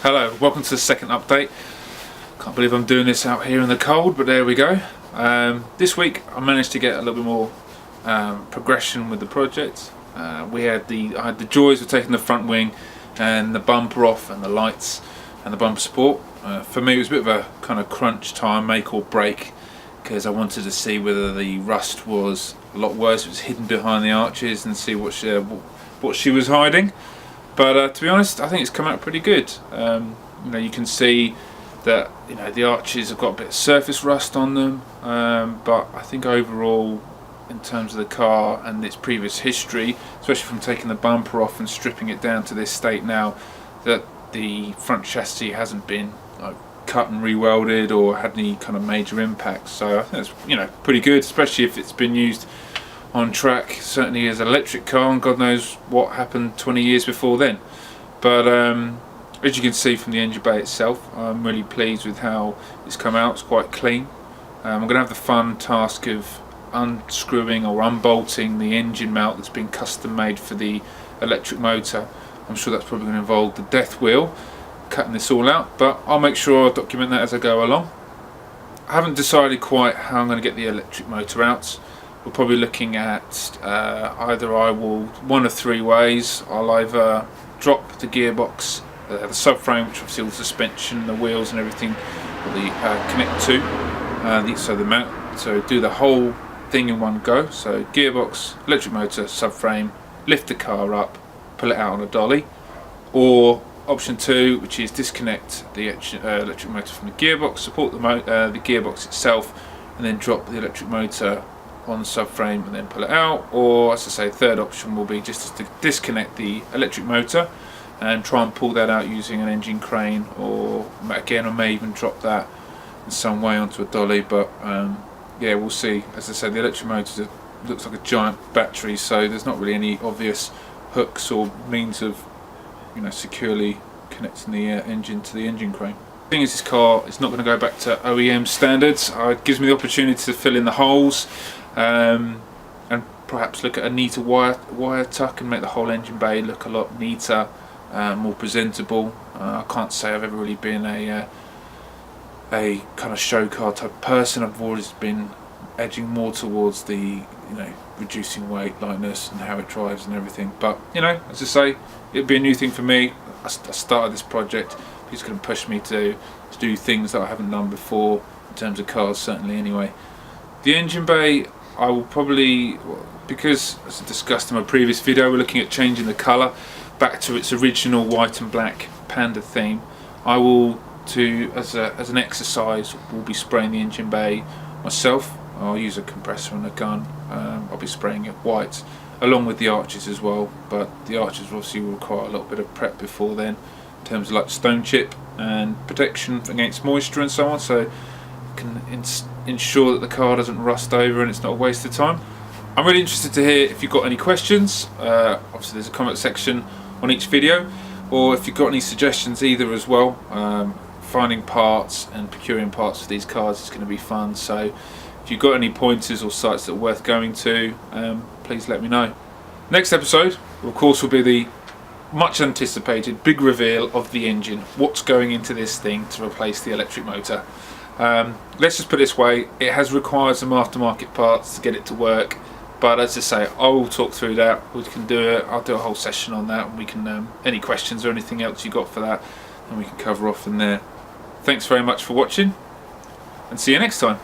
Hello, welcome to the second update. Can't believe I'm doing this out here in the cold, but there we go. This week I managed to get a little bit more progression with the project. I had the joys of taking the front wing and the bumper off and the lights and the bumper support. For me it was a bit of a kind of crunch time, make or break, because I wanted to see whether the rust was a lot worse, it was hidden behind the arches, and see what she was hiding. But to be honest, I think it's come out pretty good. You can see that the arches have got a bit of surface rust on them, but I think overall, in terms of the car and its previous history, especially from taking the bumper off and stripping it down to this state now, that the front chassis hasn't been cut and re-welded or had any kind of major impacts. So I think that's pretty good, especially if it's been used on track, certainly as an electric car, and God knows what happened 20 years before then. But as you can see from the engine bay itself, I'm really pleased with how it's come out. It's quite clean. I'm going to have the fun task of unscrewing or unbolting the engine mount that's been custom made for the electric motor. I'm sure that's probably going to involve the death wheel, cutting this all out, but I'll make sure I document that as I go along. I haven't decided quite how I'm going to get the electric motor out. We're probably looking at one of three ways. I'll either drop the gearbox, the subframe, which obviously all the suspension, the wheels and everything will connect to, so the mount, so do the whole thing in one go. So gearbox, electric motor, subframe, lift the car up, pull it out on a dolly. Or option 2, which is disconnect the electric motor from the gearbox, support the gearbox itself, and then drop the electric motor on the subframe and then pull it out. Or, as I say, third option will be just to disconnect the electric motor and try and pull that out using an engine crane, or again I may even drop that in some way onto a dolly. But yeah, we'll see. As I said, the electric motor looks like a giant battery, so there's not really any obvious hooks or means of securely connecting the engine to the engine crane. The thing is, this car is not going to go back to OEM standards. It gives me the opportunity to fill in the holes, and perhaps look at a neater wire tuck and make the whole engine bay look a lot neater, more presentable. I can't say I've ever really been a kind of show car type of person. I've always been edging more towards the reducing weight, lightness, and how it drives and everything. But as I say, it'll be a new thing for me. I started this project. It's going to push me to do things that I haven't done before in terms of cars, certainly. Anyway, the engine bay, I will probably, because as I discussed in my previous video, we're looking at changing the colour back to its original white and black panda theme. I will, as an exercise, will be spraying the engine bay myself. I'll use a compressor and a gun. I'll be spraying it white, along with the arches as well, but the arches obviously will require a little bit of prep before then, in terms of like stone chip and protection against moisture and so on, so you can ensure that the car doesn't rust over and it's not a waste of time. I'm really interested to hear if you've got any questions. Obviously there's a comment section on each video, or if you've got any suggestions either as well. Finding parts and procuring parts for these cars is going to be fun, so if you've got any pointers or sites that are worth going to, please let me know. Next episode, of course, will be the much anticipated big reveal of the engine. What's going into this thing to replace the electric motor? Let's just put it this way, it has required some aftermarket parts to get it to work, but as I say, I will talk through that. We can do it. I'll do a whole session on that, and we can any questions or anything else you got for that, and we can cover off from there. Thanks very much for watching, and see you next time.